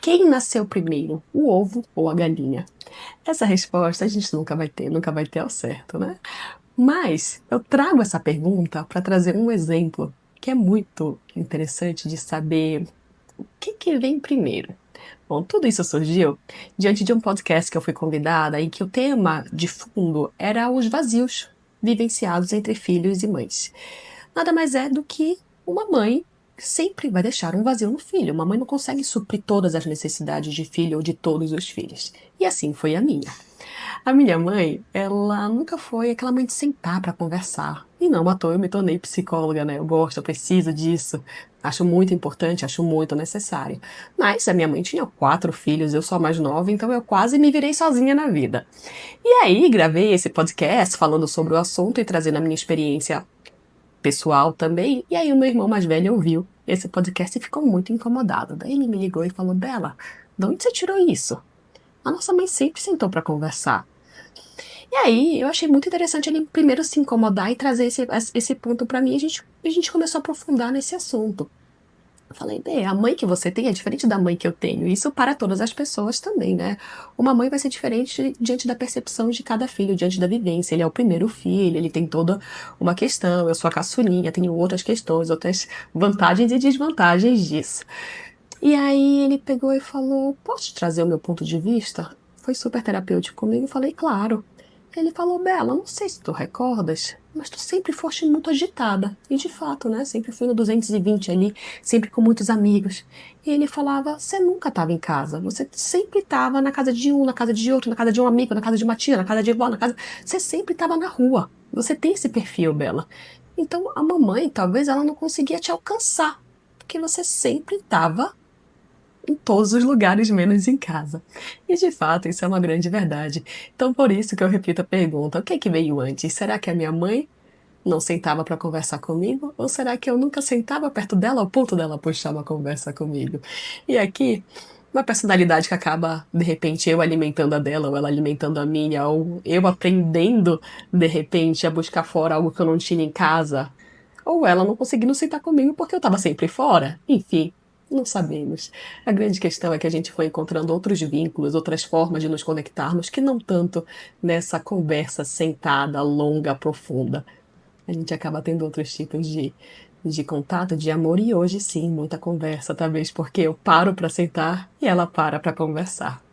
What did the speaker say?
Quem nasceu primeiro, o ovo ou a galinha? Essa resposta a gente nunca vai ter ao certo, né? Mas eu trago essa pergunta para trazer um exemplo que é muito interessante de saber o que vem primeiro. Bom, tudo isso surgiu diante de um podcast que eu fui convidada em que o tema de fundo era os vazios vivenciados entre filhos e mães. Nada mais é do que uma mãe sempre vai deixar um vazio no filho. Uma mãe não consegue suprir todas as necessidades de filho ou de todos os filhos. E assim foi a minha. A minha mãe, ela nunca foi aquela mãe de sentar para conversar. E não à toa eu me tornei psicóloga, né? Eu gosto, eu preciso disso. Acho muito importante, acho muito necessário. Mas a minha mãe tinha 4 filhos, eu sou a mais nova, então eu quase me virei sozinha na vida. E aí gravei esse podcast falando sobre o assunto e trazendo a minha experiência pessoal também. E aí o meu irmão mais velho ouviu esse podcast e ficou muito incomodado. Daí ele me ligou e falou: Bela, de onde você tirou isso? A nossa mãe sempre sentou para conversar. E aí, eu achei muito interessante ele primeiro se incomodar e trazer esse ponto pra mim. A gente começou a aprofundar nesse assunto. Eu falei, bem, a mãe que você tem é diferente da mãe que eu tenho. Isso para todas as pessoas também, né? Uma mãe vai ser diferente diante da percepção de cada filho, diante da vivência. Ele é o primeiro filho, ele tem toda uma questão. Eu sou a caçulinha, tenho outras questões, outras vantagens e desvantagens disso. E aí ele pegou e falou, posso te trazer o meu ponto de vista? Foi super terapêutico comigo. Eu falei, claro. Ele falou, Bela, não sei se tu recordas, mas tu sempre foste muito agitada. E de fato, né? Sempre fui no 220 ali, sempre com muitos amigos. E ele falava, você nunca estava em casa. Você sempre estava na casa de um, na casa de outro, na casa de um amigo, na casa de uma tia, na casa de avó, na casa... Você sempre estava na rua. Você tem esse perfil, Bela. Então a mamãe, talvez, ela não conseguia te alcançar. Porque você sempre estava em todos os lugares, menos em casa. E de fato, isso é uma grande verdade. Então, por isso que eu repito a pergunta: o que é que veio antes? Será que a minha mãe não sentava para conversar comigo? Ou será que eu nunca sentava perto dela ao ponto dela puxar uma conversa comigo? E aqui, uma personalidade que acaba, de repente, eu alimentando a dela, ou ela alimentando a minha, ou eu aprendendo, de repente, a buscar fora algo que eu não tinha em casa, ou ela não conseguindo sentar comigo porque eu estava sempre fora. Enfim, não sabemos. A grande questão é que a gente foi encontrando outros vínculos, outras formas de nos conectarmos que não tanto nessa conversa sentada, longa, profunda. A gente acaba tendo outros tipos de contato, de amor, e hoje sim, muita conversa, talvez porque eu paro para sentar e ela para conversar.